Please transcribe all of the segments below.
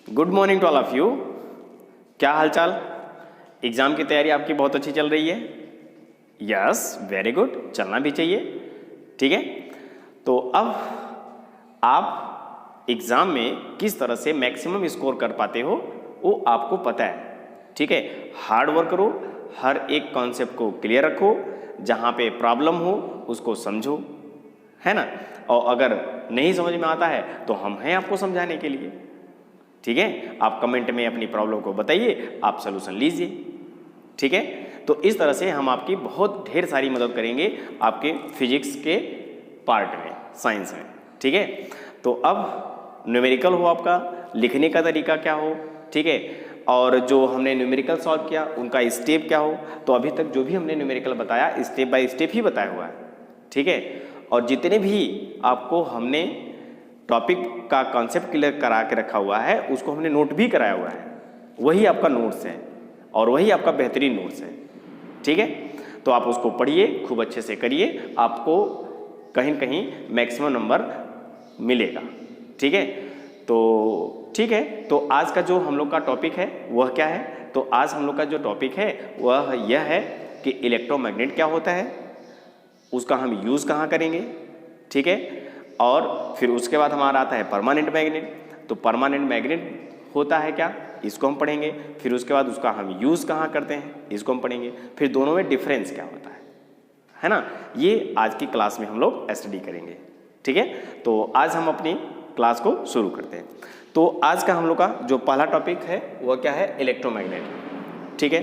Good morning to all of you. क्या हालचाल? Exam की तैयारी आपकी बहुत अच्छी चल रही है? यस, वेरी गुड, चलना भी चाहिए। ठीक है, तो अब आप एग्जाम में किस तरह से मैक्सिमम स्कोर कर पाते हो वो आपको पता है। ठीक है, हार्ड वर्क करो, हर एक कॉन्सेप्ट को क्लियर रखो, जहाँ पे प्रॉब्लम हो उसको समझो, है ना। और अगर नहीं समझ में आता है तो हम हैं आपको समझाने के लिए। ठीक है, आप कमेंट में अपनी प्रॉब्लम को बताइए, आप सलूशन लीजिए। ठीक है, तो इस तरह से हम आपकी बहुत ढेर सारी मदद करेंगे आपके फिजिक्स के पार्ट में, साइंस में। ठीक है, तो अब न्यूमेरिकल हो, आपका लिखने का तरीका क्या हो, ठीक है, और जो हमने न्यूमेरिकल सॉल्व किया उनका स्टेप क्या हो। तो अभी तक जो भी हमने न्यूमेरिकल बताया स्टेप बाय स्टेप ही बताया हुआ है। ठीक है, और जितने भी आपको हमने टॉपिक का कॉन्सेप्ट क्लियर करा के रखा हुआ है उसको हमने नोट भी कराया हुआ है, वही आपका नोट्स है और वही आपका बेहतरीन नोट्स है। ठीक है, तो आप उसको पढ़िए, खूब अच्छे से करिए, आपको कहीं न कहीं मैक्सिमम नंबर मिलेगा। ठीक है, तो ठीक है, तो आज का जो हम लोग का टॉपिक है वह क्या है? तो आज हम लोग का जो टॉपिक है वह यह है कि इलेक्ट्रोमैग्नेट क्या होता है, उसका हम यूज़ कहाँ करेंगे। ठीक है, और फिर उसके बाद हमारा आता है परमानेंट मैग्नेट। तो परमानेंट मैग्नेट होता है क्या, इसको हम पढ़ेंगे। फिर उसके बाद उसका हम यूज़ कहाँ करते हैं, इसको हम पढ़ेंगे। फिर दोनों में डिफरेंस क्या होता है ना, ये आज की क्लास में हम लोग स्टडी करेंगे। ठीक है, तो आज हम अपनी क्लास को शुरू करते हैं। तो आज का हम लोग का जो पहला टॉपिक है वह क्या है, इलेक्ट्रोमैग्नेट। ठीक है,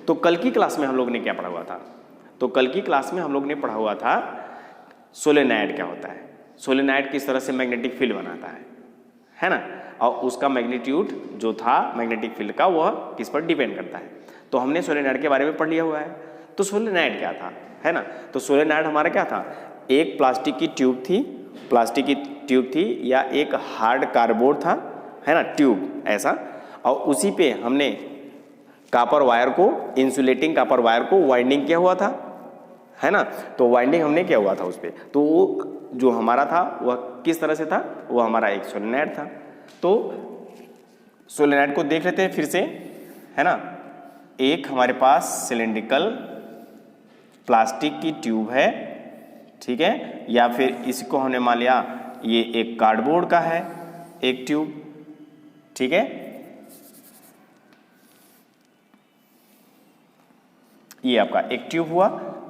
तो कल की क्लास में हम लोग ने क्या पढ़ा हुआ था? तो कल की क्लास में हम लोग ने पढ़ा हुआ था सोलेनॉइड क्या होता है, सोलेनॉइड किस तरह से मैग्नेटिक फील्ड बनाता है ना, और उसका मैग्नीट्यूड जो था मैग्नेटिक फील्ड का वह किस पर डिपेंड करता है। तो हमने सोलेनॉइड के बारे में पढ़ लिया हुआ है। तो सोलेनॉइड क्या था, है ना, तो सोलेनॉइड हमारा क्या था, एक प्लास्टिक की ट्यूब थी, प्लास्टिक की ट्यूब थी या एक हार्ड कार्डबोर्ड था, है ना, ट्यूब ऐसा, और उसी पे हमने कॉपर वायर को, इंसुलेटिंग कॉपर वायर को वाइंडिंग किया हुआ था, है ना। तो वाइंडिंग हमने किया हुआ था उस पर, तो वो जो हमारा था वह किस तरह से था, वो हमारा एक सोलेनॉइड था। तो सोलेनॉइड को देख लेते हैं फिर से, है ना। एक हमारे पास सिलेंड्रिकल प्लास्टिक की ट्यूब है, ठीक है, या फिर इसको हमने मान लिया ये एक कार्डबोर्ड का है एक ट्यूब। ठीक है, ये आपका एक ट्यूब हुआ,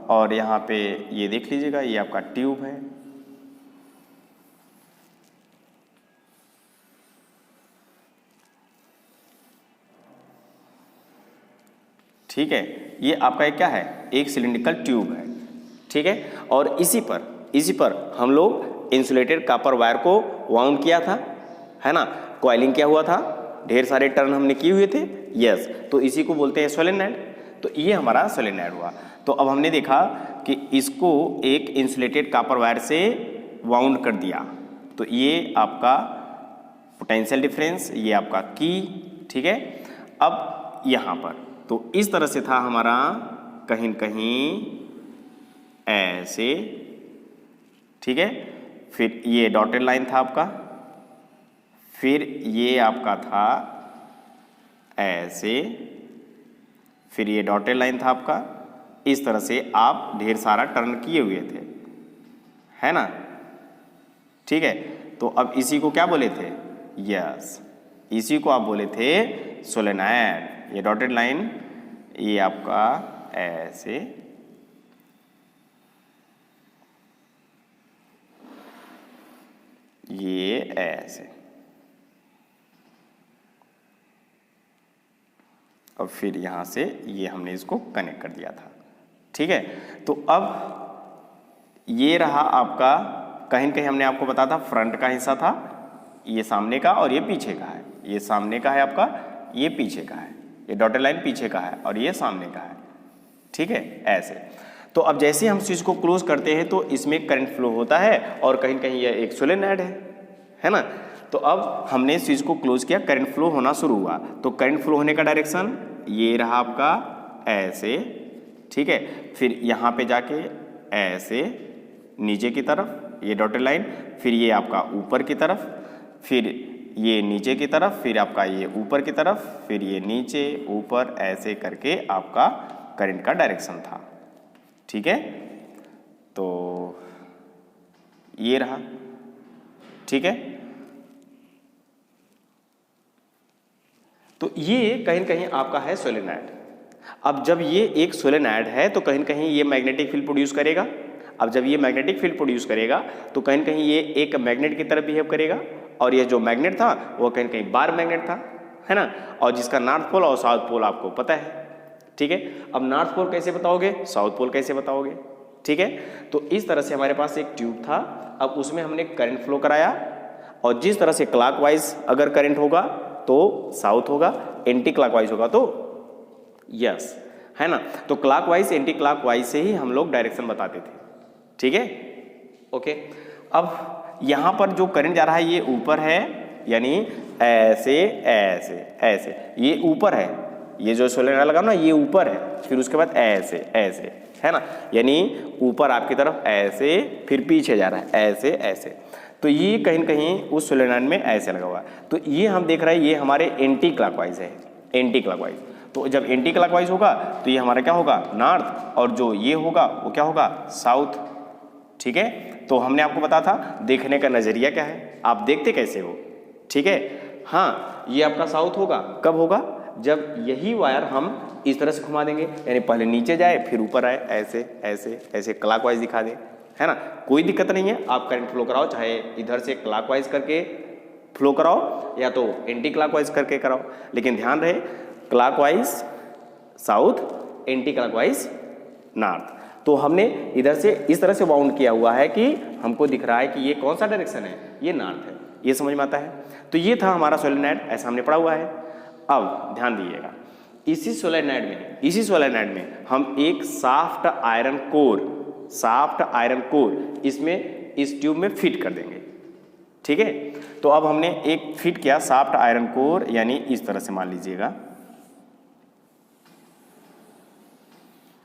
और यहाँ पे ये देख लीजिएगा ये आपका ट्यूब है। ठीक है, ये आपका एक क्या है, एक सिलिंड्रिकल ट्यूब है। ठीक है, और इसी पर हम लोग इंसुलेटेड कॉपर वायर को वाउंड किया था, है ना, कॉइलिंग किया हुआ था, ढेर सारे टर्न हमने किए हुए थे। यस, तो इसी को बोलते हैं सोलेनॉइड। तो ये हमारा सोलेनॉइड हुआ। तो अब हमने देखा कि इसको एक इंसुलेटेड कॉपर वायर से वाउंड कर दिया, तो ये आपका पोटेंशियल डिफरेंस, ये आपका की। ठीक है, अब यहाँ पर तो इस तरह से था हमारा, कहीं कहीं ऐसे। ठीक है, फिर ये डॉटेड लाइन था आपका, फिर ये आपका था ऐसे, फिर ये डॉटेड लाइन था आपका। इस तरह से आप ढेर सारा टर्न किए हुए थे, है ना। ठीक है, तो अब इसी को क्या बोले थे, यस, इसी को आप बोले थे सोलेनॉइड। ये डॉटेड लाइन ये आपका ऐसे, ये ऐसे, और फिर यहाँ से ये हमने इसको कनेक्ट कर दिया था। ठीक है, तो अब ये रहा आपका, कहीं न कहीं हमने आपको बताया था फ्रंट का हिस्सा था, ये सामने का और ये पीछे का है। ये सामने का है आपका, ये पीछे का है, ये डॉटेड लाइन पीछे का है और ये सामने का है। ठीक है, ऐसे। तो अब जैसे हम स्विच को क्लोज करते हैं तो इसमें करंट फ्लो होता है और कहीं न कहीं यह एक सोलेनॉइड है ना। तो अब हमने स्विच को क्लोज किया, करंट फ्लो होना शुरू हुआ। तो करंट फ्लो होने का डायरेक्शन ये रहा आपका ऐसे। ठीक है, फिर यहाँ पे जाके ऐसे नीचे की तरफ ये डॉटेड लाइन, फिर ये आपका ऊपर की तरफ, फिर ये नीचे की तरफ, फिर आपका ये ऊपर की तरफ, फिर ये नीचे ऊपर, ऐसे करके आपका करंट का डायरेक्शन था। ठीक है, तो ये रहा। ठीक है, तो ये कहीं न कहीं आपका है सोलेनॉइड। अब जब ये एक सोलेनॉइड है तो कहीं न कहीं ये मैग्नेटिक फील्ड प्रोड्यूस करेगा। अब जब ये मैग्नेटिक फील्ड प्रोड्यूस करेगा तो कहीं न कहीं ये एक मैग्नेट की तरह बिहेव करेगा, और ये जो मैग्नेट था वो कहीं न कहीं बार मैग्नेट था, है ना, और जिसका नॉर्थ पोल और साउथ पोल आपको पता है। ठीक है, अब नॉर्थ पोल कैसे बताओगे, साउथ पोल कैसे बताओगे। ठीक है, तो इस तरह से हमारे पास एक ट्यूब था, अब उसमें हमने करंट फ्लो कराया, और जिस तरह से क्लॉकवाइज अगर करंट होगा तो साउथ होगा, एंटी क्लॉकवाइज होगा तो यस, है ना। तो क्लॉकवाइज एंटी क्लॉकवाइज से ही हम लोग डायरेक्शन बताते थे। ठीक है, ओके। अब यहाँ पर जो करंट जा रहा है ये ऊपर है, यानी ऐसे ऐसे ऐसे, ये ऊपर है, ये जो सोलेनॉइड लगा ना ये ऊपर है, फिर उसके बाद ऐसे ऐसे, है ना, यानी ऊपर आपकी तरफ ऐसे, फिर पीछे जा रहा है ऐसे ऐसे। तो ये कहीं न कहीं उस सोलेनॉइड में ऐसे लगा हुआ है। तो ये हम देख रहे हैं ये हमारे एंटी क्लॉकवाइज है, एंटी क्लॉकवाइज। तो जब एंटी क्लॉकवाइज होगा तो ये हमारा क्या होगा, नॉर्थ, और जो ये होगा वो क्या होगा, साउथ। ठीक है, तो हमने आपको बताया था देखने का नजरिया क्या है, आप देखते कैसे हो। ठीक है, हाँ, ये आपका साउथ होगा, कब होगा, जब यही वायर हम इस तरह से घुमा देंगे, यानी पहले नीचे जाए फिर ऊपर आए, ऐसे ऐसे ऐसे क्लॉकवाइज दिखा दे, है ना, कोई दिक्कत नहीं है। आप करंट फ्लो कराओ, चाहे इधर से क्लॉकवाइज करके फ्लो कराओ या तो एंटी क्लॉकवाइज करके कराओ, लेकिन ध्यान रहे clockwise south, anti clockwise north. तो हमने इधर से इस तरह से बाउंड किया हुआ है कि हमको दिख रहा है कि ये कौन सा डायरेक्शन है, ये नॉर्थ है, ये समझ में आता है। तो ये था हमारा सोलेनॉइड, ऐसा हमने पढ़ा हुआ है। अब ध्यान दीजिएगा, इसी सोलेनॉइड में हम एक साफ्ट आयरन कोर इसमें इस ट्यूब में फिट कर देंगे। ठीक है, तो अब हमने एक फिट किया साफ्ट आयरन कोर, यानी इस तरह से मान लीजिएगा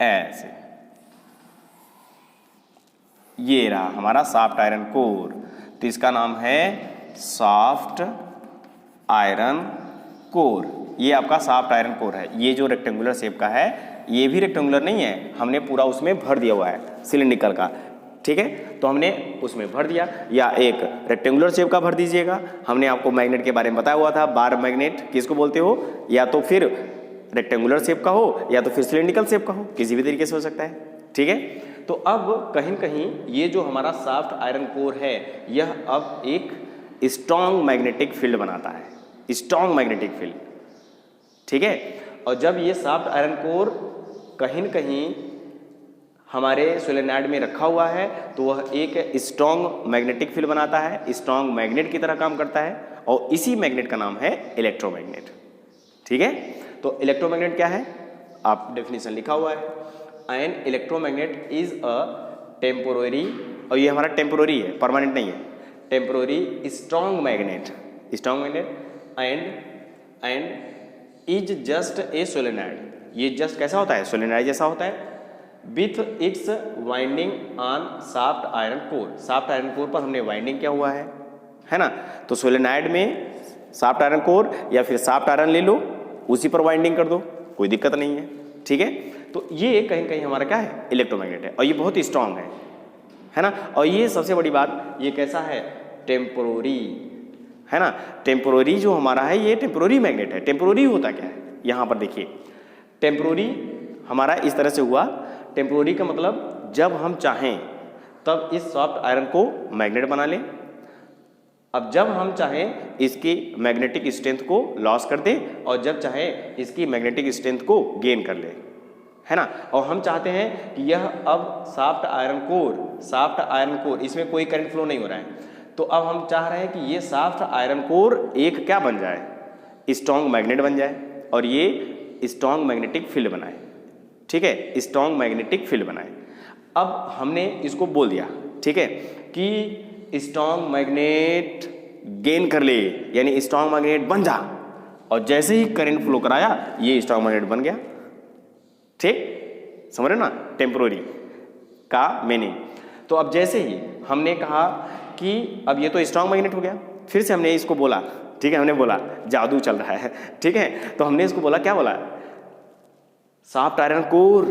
ऐसे, ये रहा हमारा सॉफ्ट आयरन कोर। तो इसका नाम है सॉफ्ट आयरन कोर, ये आपका सॉफ्ट आयरन कोर है। ये जो रेक्टेंगुलर शेप का है ये भी रेक्टेंगुलर नहीं है, हमने पूरा उसमें भर दिया हुआ है सिलिंड्रिकल का। ठीक है, तो हमने उसमें भर दिया, या एक रेक्टेंगुलर शेप का भर दीजिएगा। हमने आपको मैग्नेट के बारे में बताया हुआ था, बार मैग्नेट किसको बोलते हो, या तो फिर रेक्टेंगुलर शेप का हो या तो फिर सिलिंड्रिकल शेप का हो, किसी भी तरीके से हो सकता है। ठीक है, तो अब कहीं न कहीं ये जो हमारा सॉफ्ट आयरन कोर है यह अब एक स्ट्रॉन्ग मैग्नेटिक फील्ड बनाता है, स्ट्रॉन्ग मैग्नेटिक फील्ड। ठीक है, और जब ये सॉफ्ट आयरन कोर कहीं न कहीं हमारे सोलेनॉइड में रखा हुआ है तो वह एक स्ट्रॉन्ग मैग्नेटिक फील्ड बनाता है, स्ट्रॉन्ग मैग्नेट की तरह काम करता है, और इसी मैग्नेट का नाम है इलेक्ट्रोमैग्नेट। ठीक है, तो इलेक्ट्रोमैग्नेट क्या है, आप डेफिनेशन लिखा हुआ है, an electromagnet is a temporary, और ये हमारा टेम्पोररी है, परमानेंट नहीं है, temporary strong magnet and is just a solenoid. ये जस्ट कैसा होता है, सोलेनॉइड जैसा होता है, with its winding on soft iron core. Soft iron core पर हमने वाइंडिंग किया हुआ है ना। तो सोलेनॉइड में सॉफ्ट आयरन कोर या फिर सॉफ्ट आयरन ले लो, उसी पर वाइंडिंग कर दो, कोई दिक्कत नहीं है। ठीक है, तो ये कहीं कहीं हमारा क्या है, इलेक्ट्रोमैग्नेट है, और ये बहुत ही स्ट्रांग है ना। और ये सबसे बड़ी बात, ये कैसा है, टेम्पोररी, है ना। टेम्पोररी जो हमारा है ये टेम्पोररी मैग्नेट है। टेम्पोररी होता क्या है, यहाँ पर देखिए, टेम्पोररी हमारा इस तरह से हुआ। टेम्पोररी का मतलब जब हम चाहें तब इस सॉफ्ट आयरन को मैग्नेट बना लें, अब जब हम चाहें इसकी मैग्नेटिक स्ट्रेंथ को लॉस कर दें, और जब चाहें इसकी मैग्नेटिक स्ट्रेंथ को गेन कर लें, है ना। और हम चाहते हैं कि यह अब सॉफ्ट आयरन कोर इसमें कोई करंट फ्लो नहीं हो रहा है, तो अब हम चाह रहे हैं कि ये सॉफ्ट आयरन कोर एक क्या बन जाए, स्ट्रॉन्ग मैग्नेट बन जाए, और ये स्ट्रॉन्ग मैग्नेटिक फील्ड बनाए। ठीक है, स्ट्रॉन्ग मैग्नेटिक फील्ड बनाए। अब हमने इसको बोल दिया, ठीक है, कि स्ट्रॉन्ग मैग्नेट गेन कर ले, यानी स्ट्रॉन्ग मैग्नेट बन जा, और जैसे ही करंट फ्लो कराया ये स्ट्रॉन्ग मैग्नेट बन गया। ठीक, समझ रहे ना टेम्पोररी का मीनिंग। तो अब जैसे ही हमने कहा कि अब ये तो स्ट्रॉन्ग मैग्नेट हो गया, फिर से हमने इसको बोला ठीक है, हमने बोला जादू चल रहा है, ठीक है। तो हमने इसको बोला, क्या बोला, सॉफ्ट आयरन कोर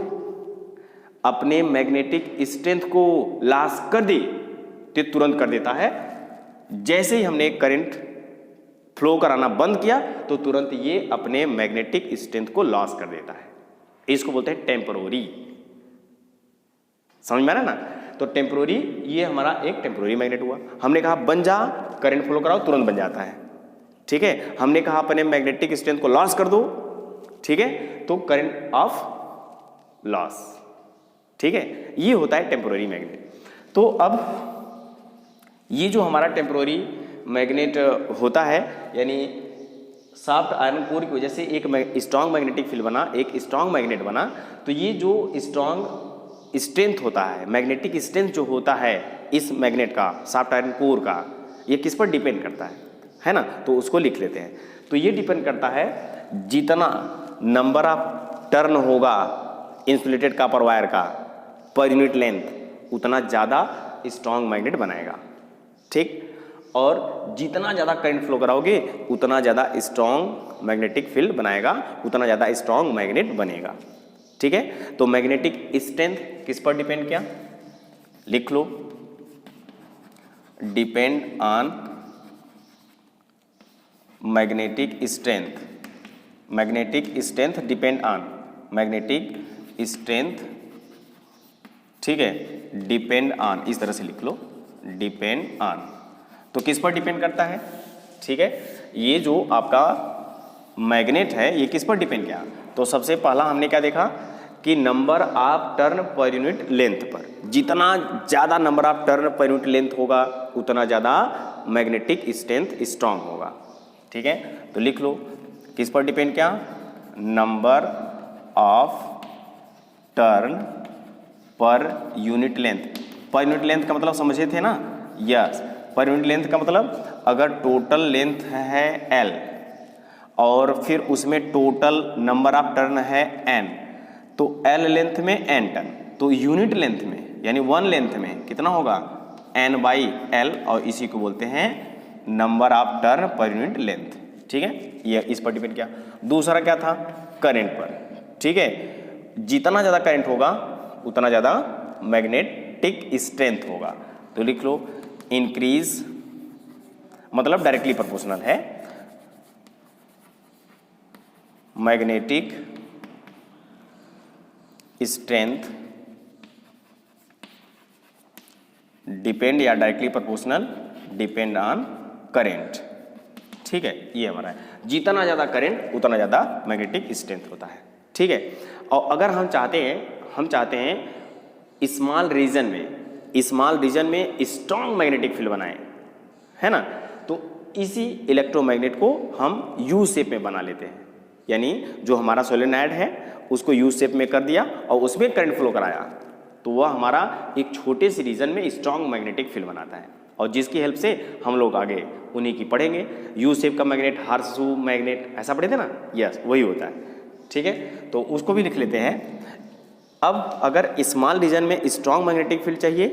अपने मैग्नेटिक स्ट्रेंथ को लॉस कर दे तो तुरंत कर देता है। जैसे ही हमने करंट फ्लो कराना बंद किया तो तुरंत ये अपने मैग्नेटिक स्ट्रेंथ को लॉस कर देता है। इसको बोलते हैं टेम्परोरी। समझ में आ रहा ना? तो टेम्परोरी, ये हमारा एक टेम्परोरी मैग्नेट हुआ। हमने कहा बन जा, करंट फ्लो कराओ, तुरंत बन जाता है, ठीक है। हमने कहा अपने मैग्नेटिक स्ट्रेंथ को लॉस कर दो, ठीक है, तो करंट ऑफ लॉस, ठीक है। ये होता है टेम्परोरी मैग्नेट। तो अब ये जो हमारा टेम्परोरी मैग्नेट होता है, यानी सॉफ्ट आयरन कोर की वजह से एक स्ट्रॉन्ग मैग्नेटिक फील्ड बना, एक स्ट्रॉन्ग मैग्नेट बना, तो ये जो स्ट्रॉन्ग स्ट्रेंथ होता है, मैग्नेटिक स्ट्रेंथ जो होता है इस मैग्नेट का, सॉफ्ट आयरन कोर का, ये किस पर डिपेंड करता है ना? तो उसको लिख लेते हैं। तो ये डिपेंड करता है जितना नंबर ऑफ टर्न होगा इंसुलेटेड कॉपर वायर का पर यूनिट लेंथ, उतना ज़्यादा स्ट्रॉन्ग मैग्नेट बनाएगा, ठीक। और जितना ज़्यादा करंट फ्लो कराओगे उतना ज़्यादा स्ट्रॉन्ग मैग्नेटिक फील्ड बनाएगा, उतना ज़्यादा स्ट्रॉन्ग मैग्नेट बनेगा, ठीक है। तो मैग्नेटिक स्ट्रेंथ किस पर डिपेंड किया, लिख लो, depend on magnetic strength. Magnetic strength depend on magnetic strength, ठीक है, डिपेंड ऑन, इस तरह से लिख लो, डिपेंड ऑन। तो किस पर डिपेंड करता है, ठीक है, ये जो आपका मैग्नेट है ये किस पर डिपेंड किया। तो सबसे पहला हमने क्या देखा कि number of turn per unit length पर, जितना ज़्यादा number of turn per unit length होगा उतना ज़्यादा मैग्नेटिक स्ट्रेंथ स्ट्रांग होगा, ठीक है। तो लिख लो किस पर डिपेंड किया, number of turn per unit length. Per unit length का मतलब समझे थे ना, यस। पर यूनिट लेंथ का मतलब अगर टोटल लेंथ है L और फिर उसमें टोटल नंबर ऑफ टर्न है N, तो L लेंथ में N टर्न, तो यूनिट लेंथ में यानी वन लेंथ में कितना होगा, N बाई L, और इसी को बोलते हैं number of turn per unit length, ठीक है। ये इस पर डिपेंड किया। दूसरा क्या था, करंट पर, ठीक है। जितना ज़्यादा करंट होगा उतना ज़्यादा मैग्नेटिक स्ट्रेंथ होगा। तो लिख लो इंक्रीज, मतलब डायरेक्टली प्रोपोर्शनल है, मैग्नेटिक स्ट्रेंथ डिपेंड या directly proportional depend on current, ठीक है। ये हमारा है, जितना ज़्यादा करेंट उतना ज़्यादा मैग्नेटिक स्ट्रेंथ होता है, ठीक है। और अगर हम चाहते हैं स्मॉल रीजन में स्ट्रॉन्ग मैग्नेटिक फील्ड बनाएं, है ना, तो इसी इलेक्ट्रोमैग्नेट को हम यू शेप में बना लेते हैं। यानी जो हमारा सोलेनॉइड है उसको यू शेप में कर दिया और उसमें करंट फ्लो कराया, तो वह हमारा एक छोटे से रीजन में स्ट्रॉन्ग मैग्नेटिक फील्ड बनाता है, और जिसकी हेल्प से हम लोग आगे उन्हीं की पढ़ेंगे। यू शेप का मैग्नेट, हार्सू मैग्नेट, ऐसा पढ़े थे ना, यस वही होता है, ठीक है। तो उसको भी लिख लेते हैं। अब अगर स्मॉल रीजन में स्ट्रॉन्ग मैग्नेटिक फील्ड चाहिए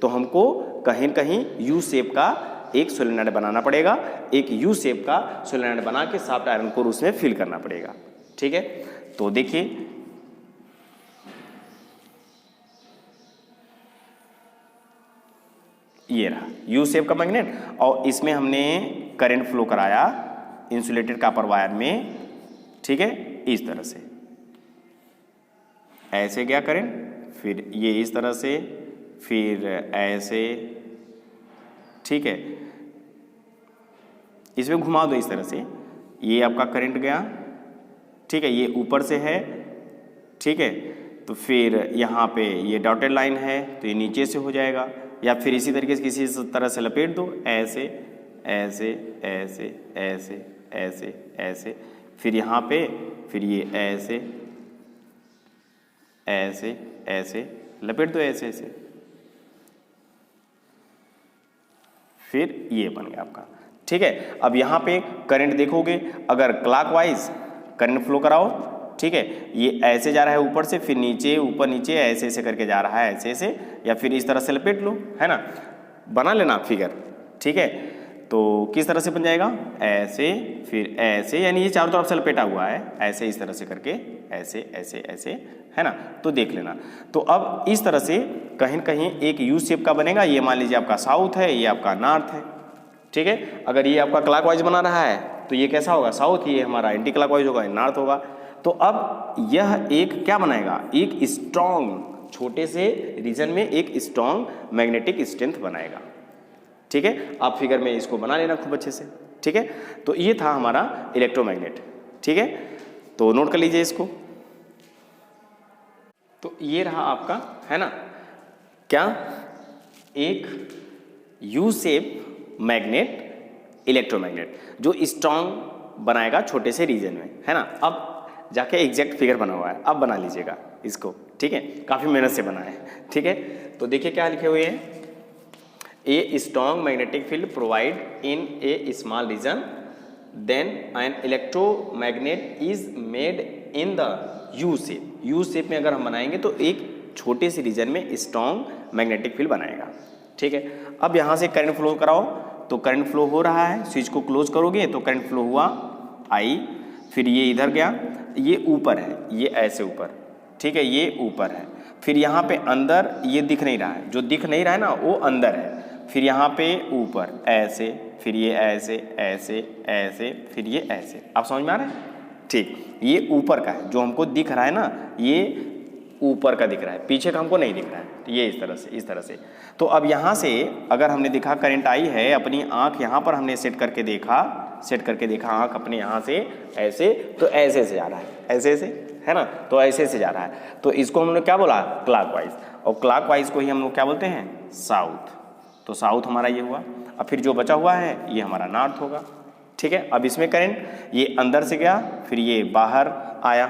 तो हमको कहीं कहीं यू शेप का एक सोलेनॉइड बनाना पड़ेगा, एक यू शेप का सोलेनॉइड बना के सॉफ्ट आयरन कोर उसमें फिल करना पड़ेगा, ठीक है। तो देखिए ये रहा यू शेप का मैग्नेट, और इसमें हमने करंट फ्लो कराया इंसुलेटेड कॉपर वायर में, ठीक है, इस तरह से ऐसे गया करंट, फिर ये इस तरह से, फिर ऐसे, ठीक है, इसमें घुमा दो इस तरह से, ये आपका करंट गया, ठीक है, ये ऊपर से है, ठीक है। तो फिर यहाँ पे ये डॉटेड लाइन है तो ये नीचे से हो जाएगा, या फिर इसी तरीके से किसी तरह से लपेट दो, ऐसे ऐसे ऐसे ऐसे ऐसे ऐसे, फिर यहाँ पे, फिर ये ऐसे ऐसे ऐसे लपेट दो, ऐसे ऐसे, फिर ये बन गया आपका, ठीक है। अब यहाँ पे करंट देखोगे, अगर क्लॉकवाइज करंट फ्लो कराओ, ठीक है, ये ऐसे जा रहा है ऊपर से, फिर नीचे, ऊपर नीचे, ऐसे ऐसे करके जा रहा है, ऐसे ऐसे, या फिर इस तरह से लपेट लो, है ना, बना लेना फिगर, ठीक है। तो किस तरह से बन जाएगा, ऐसे फिर ऐसे, यानी ये चारों तरफ से लपेटा हुआ है, ऐसे इस तरह से करके ऐसे ऐसे ऐसे, है ना। तो देख लेना। तो अब इस तरह से कहीं न कहीं एक यू शेप का बनेगा। ये मान लीजिए आपका साउथ है, ये आपका नॉर्थ है, ठीक है। अगर ये आपका क्लॉकवाइज बना रहा है तो ये कैसा होगा, साउथ, ये हमारा एंटी क्लॉकवाइज होगा, नॉर्थ होगा। तो अब यह एक क्या बनाएगा, एक स्ट्रॉन्ग, छोटे से रीजन में एक स्ट्रॉन्ग मैग्नेटिक स्ट्रेंथ बनाएगा, ठीक है। आप फिगर में इसको बना लेना खूब अच्छे से, ठीक है। तो ये था हमारा इलेक्ट्रोमैग्नेट, ठीक है। तो नोट कर लीजिए इसको। तो ये रहा आपका, है ना, क्या, एक यू शेप मैग्नेट, इलेक्ट्रोमैग्नेट, जो स्ट्रॉन्ग बनाएगा छोटे से रीजन में, है ना। अब जाके एग्जैक्ट फिगर बना हुआ है, अब बना लीजिएगा इसको, ठीक है। काफ़ी मेहनत से बना है, ठीक है। तो देखिए क्या लिखे हुए हैं, a strong magnetic field provide in a small region, then an electromagnet is made in the U shape. U shape में अगर हम बनाएंगे तो एक छोटे से रीजन में स्ट्रॉन्ग मैग्नेटिक फील्ड बनाएगा, ठीक है। अब यहाँ से करंट फ्लो कराओ, तो करंट फ्लो हो रहा है, स्विच को क्लोज करोगे तो करंट फ्लो हुआ आई, फिर ये इधर गया, ये ऊपर है, ये ऐसे ऊपर, ठीक है, ये ऊपर है। फिर यहाँ पे अंदर ये दिख नहीं रहा है, जो दिख नहीं रहा है ना वो अंदर है। फिर यहाँ पे ऊपर ऐसे, फिर ये ऐसे ऐसे ऐसे, फिर ये ऐसे। आप समझ में आ रहा है, ठीक। ये ऊपर का है, जो हमको दिख रहा है ना, ये ऊपर का दिख रहा है, पीछे का हमको नहीं दिख रहा है। तो ये इस तरह से, इस तरह से। तो अब यहाँ से अगर हमने देखा करंट आई है, अपनी आँख यहाँ पर हमने सेट करके देखा, आँख अपने यहाँ से ऐसे, तो ऐसे से जा रहा है, ऐसे ऐसे, है ना। तो ऐसे से जा रहा है, तो इसको हमने क्या बोला, क्लॉकवाइज। और क्लॉकवाइज को ही हम लोग क्या बोलते हैं, साउथ। तो साउथ हमारा ये हुआ। अब फिर जो बचा हुआ है ये हमारा नॉर्थ होगा, ठीक है। अब इसमें करंट ये अंदर से गया, फिर ये बाहर आया,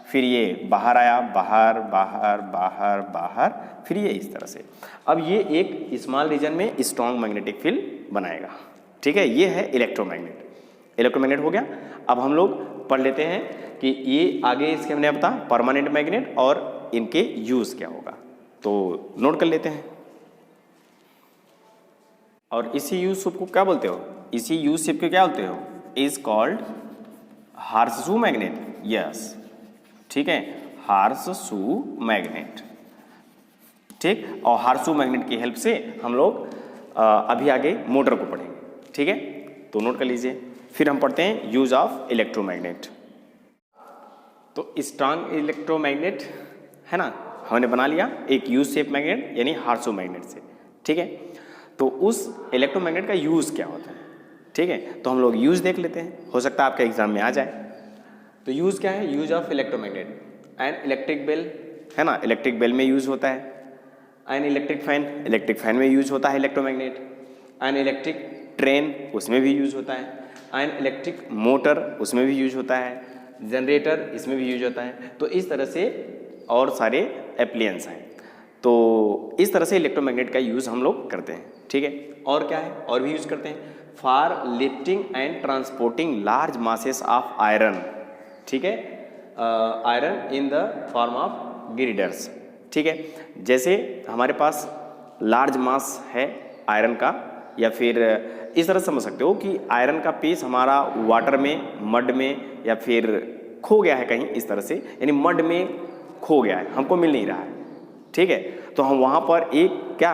फिर ये बाहर आया, बाहर बाहर बाहर बाहर, फिर ये इस तरह से। अब ये एक स्मॉल रीजन में स्ट्रॉन्ग मैग्नेटिक फील्ड बनाएगा, ठीक है। ये है इलेक्ट्रोमैग्नेट। इलेक्ट्रोमैग्नेट हो गया। अब हम लोग पढ़ लेते हैं कि ये आगे इसके हमने बता परमानेंट मैग्नेट और इनके यूज क्या होगा, तो नोट कर लेते हैं। और इसी यूज शेप को क्या बोलते हो, इसी यूज शेप को क्या बोलते हो, is called horseshoe magnet, yes, ठीक है, हॉर्सशू मैग्नेट, ठीक। और हॉर्सशू मैग्नेट की हेल्प से हम लोग अभी आगे मोटर को पढ़ेंगे, ठीक है। तो नोट कर लीजिए। फिर हम पढ़ते हैं यूज ऑफ इलेक्ट्रोमैग्नेट। तो स्ट्रॉन्ग इलेक्ट्रोमैग्नेट, है ना, हमने बना लिया एक यू शेप मैग्नेट यानी हॉर्सशू मैग्नेट से, ठीक है। तो उस इलेक्ट्रोमैग्नेट का यूज क्या होता है, ठीक है। तो हम लोग यूज देख लेते हैं, हो सकता है आपके एग्जाम में आ जाए। तो यूज क्या है, use of electromagnet, an electric bell, है ना, इलेक्ट्रिक बेल में यूज होता है। An electric fan, electric fan में यूज होता है इलेक्ट्रोमैग्नेट। एन इलेक्ट्रिक ट्रेन, उसमें भी यूज होता है। एन इलेक्ट्रिक मोटर, उसमें भी यूज होता है। जनरेटर, इसमें भी यूज होता है। तो इस तरह से और सारे एप्लियंस हैं। तो इस तरह से इलेक्ट्रोमैग्नेट का यूज़ हम लोग करते हैं, ठीक है। और क्या है, और भी यूज करते हैं, for lifting and transporting large masses of iron, ठीक है, iron in the form of girders, ठीक है। जैसे हमारे पास लार्ज मास है आयरन का, या फिर इस तरह समझ सकते हो कि आयरन का पीस हमारा वाटर में, मड में, या फिर खो गया है कहीं इस तरह से, यानी मड में खो गया है, हमको मिल नहीं रहा है, ठीक है। तो हम वहाँ पर एक क्या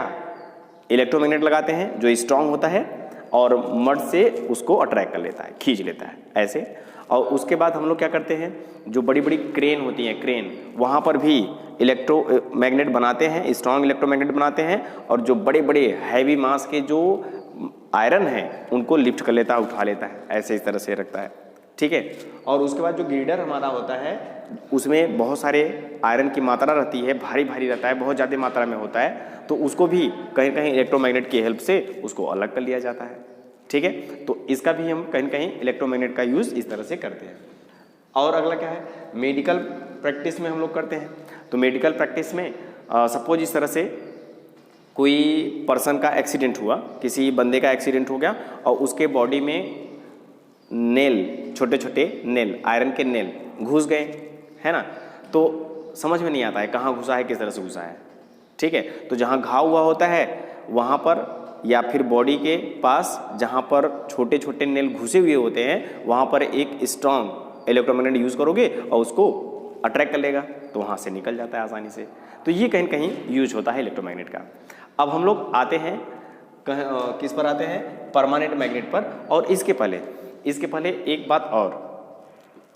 इलेक्ट्रोमैग्नेट लगाते हैं जो स्ट्रांग होता है और मड से उसको अट्रैक्ट कर लेता है, खींच लेता है ऐसे। और उसके बाद हम लोग क्या करते हैं, जो बड़ी बड़ी क्रेन होती हैं, क्रेन, वहाँ पर भी इलेक्ट्रोमैग्नेट बनाते हैं, स्ट्रॉन्ग इलेक्ट्रोमैग्नेट बनाते हैं, और जो बड़े बड़े हैवी मास के जो आयरन है उनको लिफ्ट कर लेता है, उठा लेता है, ऐसे इस तरह से रखता है, ठीक है। और उसके बाद जो ग्रीडर हमारा होता है उसमें बहुत सारे आयरन की मात्रा रहती है, भारी भारी रहता है, बहुत ज़्यादा मात्रा में होता है, तो उसको भी कहीं कहीं इलेक्ट्रोमैग्नेट की हेल्प से उसको अलग कर लिया जाता है, ठीक है। तो इसका भी हम कहीं कहीं इलेक्ट्रोमैग्नेट का यूज़ इस तरह से करते हैं। और अगला क्या है, मेडिकल प्रैक्टिस में हम लोग करते हैं। तो मेडिकल प्रैक्टिस में सपोज इस तरह से कोई पर्सन का एक्सीडेंट हुआ, किसी बंदे का एक्सीडेंट हो गया और उसके बॉडी में नेल, छोटे छोटे नेल, आयरन के नेल घुस गए, है ना। तो समझ में नहीं आता है कहाँ घुसा है, किस तरह से घुसा है, ठीक है। तो जहाँ घाव हुआ होता है वहाँ पर या फिर बॉडी के पास जहाँ पर छोटे छोटे नेल घुसे हुए होते हैं वहाँ पर एक स्ट्रॉन्ग इलेक्ट्रोमैग्नेट यूज़ करोगे और उसको अट्रैक्ट कर लेगा तो वहाँ से निकल जाता है आसानी से। तो ये कहीं कहीं यूज होता है इलेक्ट्रोमैग्नेट का। अब हम लोग आते हैं किस पर आते हैं, परमानेंट मैग्नेट पर। और इसके पहले एक बात और,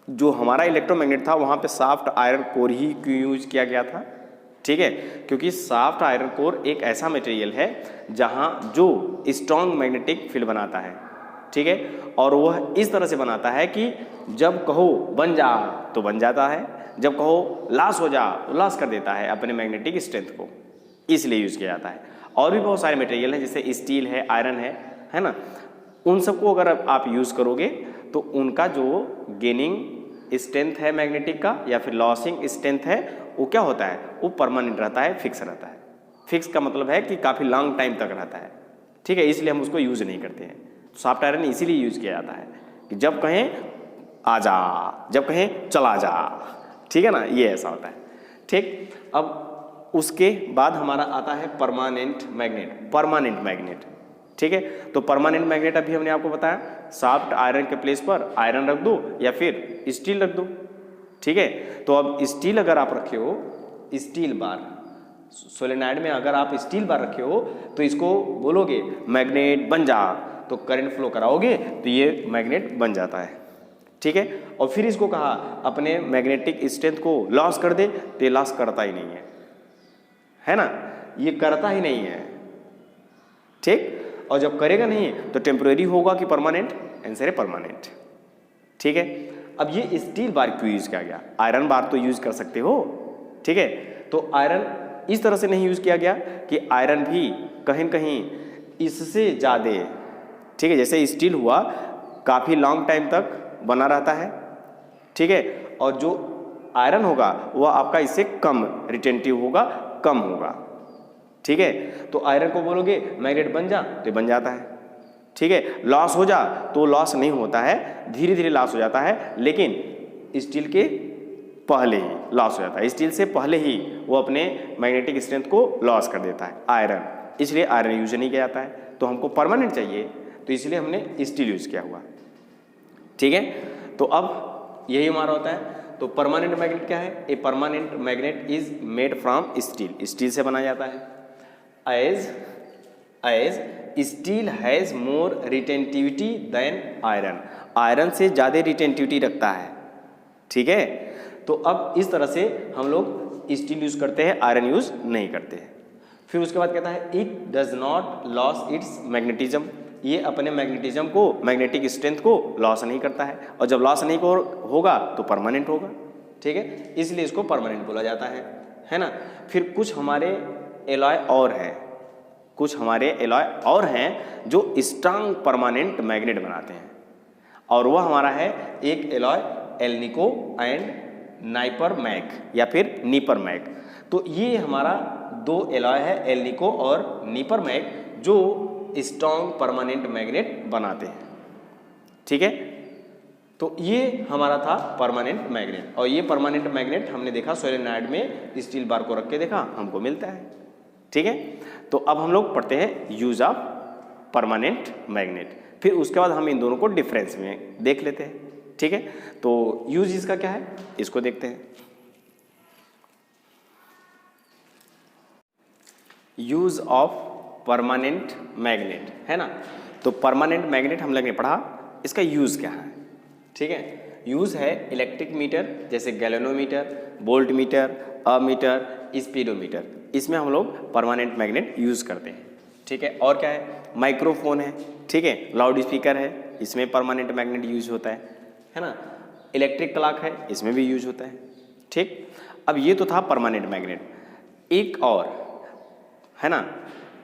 जो हमारा इलेक्ट्रोमैग्नेट था वहाँ पे सॉफ्ट आयरन कोर ही क्यों यूज किया गया था, ठीक है, क्योंकि सॉफ्ट आयरन कोर एक ऐसा मटेरियल है जहाँ जो स्ट्रॉन्ग मैग्नेटिक फील्ड बनाता है, ठीक है, और वह इस तरह से बनाता है कि जब कहो बन जा तो बन जाता है, जब कहो लॉस हो जा तो लॉस कर देता है अपने मैग्नेटिक स्ट्रेंथ को, इसलिए यूज़ किया जाता है। और भी बहुत सारे मटेरियल हैं जैसे स्टील है, आयरन है ना, उन सबको अगर आप यूज़ करोगे तो उनका जो गेनिंग स्ट्रेंथ है मैग्नेटिक का या फिर लॉसिंग स्ट्रेंथ है वो क्या होता है, वो परमानेंट रहता है, फिक्स रहता है। फिक्स का मतलब है कि काफ़ी लॉन्ग टाइम तक रहता है, ठीक है, इसलिए हम उसको यूज़ नहीं करते हैं। सॉफ्ट आयरन इसीलिए यूज़ किया जाता है कि जब कहें आ जा, जब कहें चला जा, ठीक है ना, ये ऐसा होता है, ठीक। अब उसके बाद हमारा आता है परमानेंट मैग्नेट, ठीक है। तो परमानेंट मैग्नेट अभी हमने आपको बताया सॉफ्ट आयरन के प्लेस पर आयरन रख दो या फिर स्टील रख दो, ठीक है। तो अब स्टील अगर आप रखे हो, स्टील बार सोलेनॉइड में अगर आप स्टील बार रखे हो तो इसको बोलोगे मैग्नेट बन जा, तो करंट फ्लो कराओगे तो ये मैग्नेट बन जाता है, ठीक है। और फिर इसको कहा अपने मैग्नेटिक स्ट्रेंथ को लॉस कर दे तो ये लॉस करता ही नहीं है ना, ये करता ही नहीं है, ठीक। और जब करेगा नहीं तो टेम्परेरी होगा कि परमानेंट, आंसर है परमानेंट, ठीक है। अब ये स्टील बार क्यों यूज किया गया, आयरन बार तो यूज कर सकते हो, ठीक है। तो आयरन इस तरह से नहीं यूज किया गया कि आयरन भी कहीं न कहीं इससे ज़्यादा, ठीक है, जैसे स्टील हुआ काफ़ी लॉन्ग टाइम तक बना रहता है, ठीक है, और जो आयरन होगा वह आपका इससे कम रिटेंटिव होगा, कम होगा, ठीक है। तो आयरन को बोलोगे मैग्नेट बन जा तो बन जाता है, ठीक है। लॉस हो जा तो लॉस नहीं होता है, धीरे धीरे लॉस हो जाता है, लेकिन स्टील के पहले ही लॉस हो जाता है, स्टील से पहले ही वो अपने मैग्नेटिक स्ट्रेंथ को लॉस कर देता है आयरन, इसलिए आयरन यूज नहीं किया जाता है। तो हमको परमानेंट चाहिए तो इसलिए हमने स्टील यूज किया हुआ, ठीक है। तो अब यही हमारा होता है। तो परमानेंट मैग्नेट क्या है, a permanent magnet is made from steel, steel से बनाया जाता है। As steel has more retentivity than iron, iron से ज़्यादा रिटेंटिविटी रखता है, ठीक है। तो अब इस तरह से हम लोग स्टील यूज़ करते हैं, आयरन यूज़ नहीं करते हैं। फिर उसके बाद कहता है it does not loss it's magnetism, ये अपने मैग्नेटिज्म को, मैग्नेटिक स्ट्रेंथ को लॉस नहीं करता है, और जब लॉस नहीं होगा तो परमानेंट होगा, ठीक है, इसलिए इसको परमानेंट बोला जाता है ना। फिर कुछ हमारे एलॉय और हैं जो स्ट्रांग परमानेंट मैग्नेट बनाते हैं, और वह हमारा है एक एलॉय एल्निको एंड नाइपरमैक या फिर नीपरमैक। तो ये हमारा दो एलॉय है, एल्निको और नीपरमैक, जो स्ट्रॉन्ग परमानेंट मैग्नेट बनाते हैं, ठीक है। तो ये हमारा था परमानेंट मैग्नेट, और ये परमानेंट मैग्नेट हमने देखा सोलेनॉइड में स्टील बार को रख के देखा, हमको मिलता है, ठीक है। तो अब हम लोग पढ़ते हैं यूज ऑफ परमानेंट मैग्नेट, फिर उसके बाद हम इन दोनों को डिफरेंस में देख लेते हैं, ठीक है। तो यूज इसका क्या है इसको देखते हैं। यूज ऑफ परमानेंट मैग्नेट है ना। तो परमानेंट मैग्नेट हम लोग ने पढ़ा, इसका यूज़ क्या है, ठीक है। यूज़ है इलेक्ट्रिक मीटर जैसे galvanometer, volt meter, ammeter, speedometer, इसमें हम लोग परमानेंट मैग्नेट यूज़ करते हैं, ठीक है। और क्या है, माइक्रोफोन है, ठीक है, लाउड स्पीकर है, इसमें परमानेंट मैग्नेट यूज होता है ना। इलेक्ट्रिक क्लॉक है, इसमें भी यूज होता है, ठीक। अब ये तो था परमानेंट मैग्नेट। एक और है ना,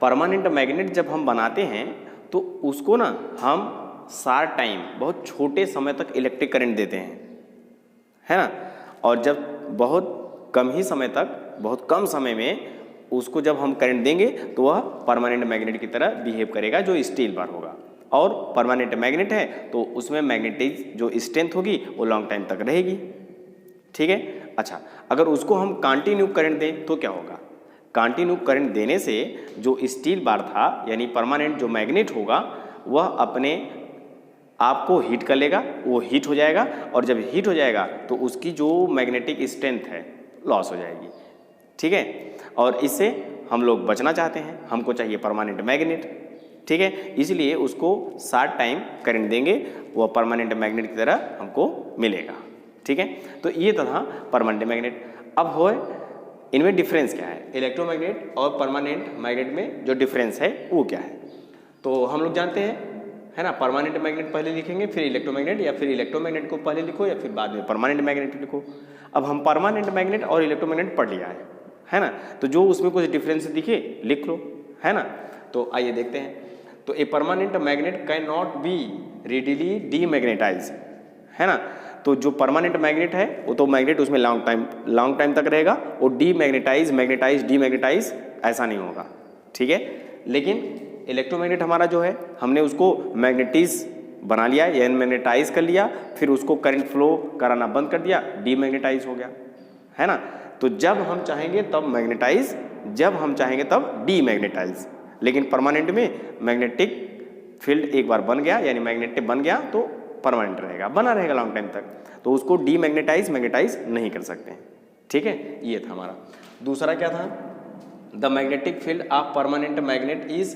परमानेंट मैग्नेट जब हम बनाते हैं तो उसको ना हम शार्ट टाइम, बहुत छोटे समय तक इलेक्ट्रिक करंट देते हैं, है ना। और जब बहुत कम ही समय तक, बहुत कम समय में उसको जब हम करंट देंगे तो वह परमानेंट मैग्नेट की तरह बिहेव करेगा, जो स्टील बार होगा। और परमानेंट मैग्नेट है तो उसमें मैग्नेटिक जो स्ट्रेंथ होगी वो लॉन्ग टाइम तक रहेगी, ठीक है। अच्छा, अगर उसको हम कंटिन्यू करंट दें तो क्या होगा, कंटिन्यू करंट देने से जो स्टील बार था यानी परमानेंट जो मैग्नेट होगा वह अपने आप को हीट कर लेगा, वो हीट हो जाएगा और जब हीट हो जाएगा तो उसकी जो मैग्नेटिक स्ट्रेंथ है लॉस हो जाएगी। ठीक है, और इससे हम लोग बचना चाहते हैं, हमको चाहिए परमानेंट मैग्नेट। ठीक है, इसलिए उसको शॉर्ट टाइम करंट देंगे, वह परमानेंट मैग्नेट की तरह हमको मिलेगा। ठीक है, तो ये था परमानेंट मैग्नेट। अब हो इनमें डिफरेंस क्या है, इलेक्ट्रोमैग्नेट और परमानेंट मैग्नेट में जो डिफरेंस है वो क्या है। तो हम लोग जानते हैं है ना, परमानेंट मैग्नेट पहले लिखेंगे फिर इलेक्ट्रोमैग्नेट, या फिर इलेक्ट्रोमैग्नेट को पहले लिखो या फिर बाद में परमानेंट मैग्नेट लिखो। अब हम परमानेंट मैग्नेट और इलेक्ट्रोमैग्नेट पढ़ लिया है ना, तो जो उसमें कुछ डिफरेंस दिखे लिख लो, है ना। तो आइए देखते हैं। तो ए permanent magnet can not B readily demagnetise, है ना। तो जो परमानेंट मैग्नेट है वो तो मैग्नेट उसमें लॉन्ग टाइम तक रहेगा, और डीमैग्नेटाइज ऐसा नहीं होगा। ठीक है, लेकिन इलेक्ट्रोमैग्नेट हमारा जो है हमने उसको मैग्नेटिज बना लिया या मैग्नेटाइज कर लिया, फिर उसको करंट फ्लो कराना बंद कर दिया, डीमैग्नेटाइज हो गया, है ना। तो जब हम चाहेंगे तब मैग्नेटाइज, जब हम चाहेंगे तब डीमैग्नेटाइज। लेकिन परमानेंट में मैग्नेटिक फील्ड एक बार बन गया यानी मैग्नेटिक बन गया तो परमानेंट रहेगा, बना रहेगा लॉन्ग टाइम तक, तो उसको डीमैग्नेटाइज मैग्नेटाइज नहीं कर सकते हैं। ठीक है, ये था हमारा। दूसरा क्या था, the magnetic field of permanent magnet is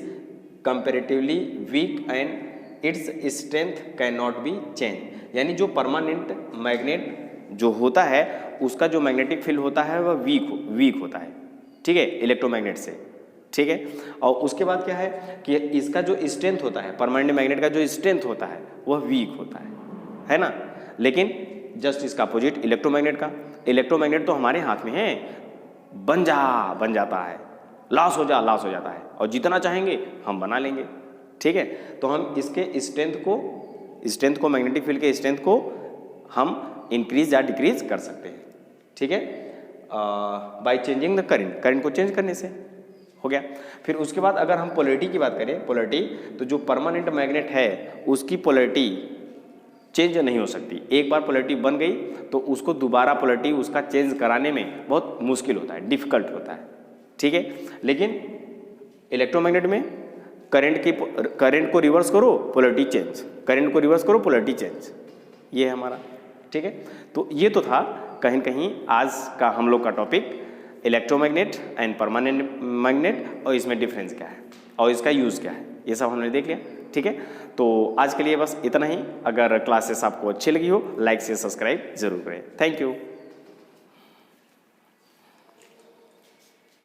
comparatively weak and its strength can not be change. यानी जो परमानेंट मैग्नेट जो होता है उसका जो मैग्नेटिक फील्ड होता है वह वीक होता है। ठीक है, इलेक्ट्रोमैग्नेट से। ठीक है, और उसके बाद क्या है कि इसका जो स्ट्रेंथ होता है, परमानेंट मैग्नेट का जो स्ट्रेंथ होता है वह वीक होता है ना। लेकिन जस्ट इसका अपोजिट इलेक्ट्रोमैग्नेट का, इलेक्ट्रोमैग्नेट तो हमारे हाथ में है, बन जाता है, लॉस हो जाता है, और जितना चाहेंगे हम बना लेंगे। ठीक है, तो हम इसके स्ट्रेंथ को मैग्नेटिक फील्ड के स्ट्रेंथ को हम इंक्रीज या डिक्रीज कर सकते हैं। ठीक है, बाय चेंजिंग द करंट को चेंज करने से हो गया। फिर उसके बाद अगर हम पोलैरिटी की बात करें, पोलैरिटी, तो जो परमानेंट मैग्नेट है उसकी पोलैरिटी चेंज नहीं हो सकती। एक बार पोलैरिटी बन गई तो उसको दोबारा पोलैरिटी उसका चेंज कराने में बहुत मुश्किल होता है, डिफिकल्ट होता है। ठीक है, लेकिन इलेक्ट्रोमैग्नेट में करंट को रिवर्स करो पोलैरिटी चेंज, करंट को रिवर्स करो पोलैरिटी चेंज, ये है हमारा। ठीक है, तो ये तो था कहीं कहीं आज का हम लोग का topic, electromagnet and permanent magnet, और इसमें डिफरेंस क्या है और इसका यूज़ क्या है, ये सब हमने देख लिया। ठीक है, तो आज के लिए बस इतना ही। अगर क्लासेस आपको अच्छी लगी हो लाइक से सब्सक्राइब जरूर करें। Thank you.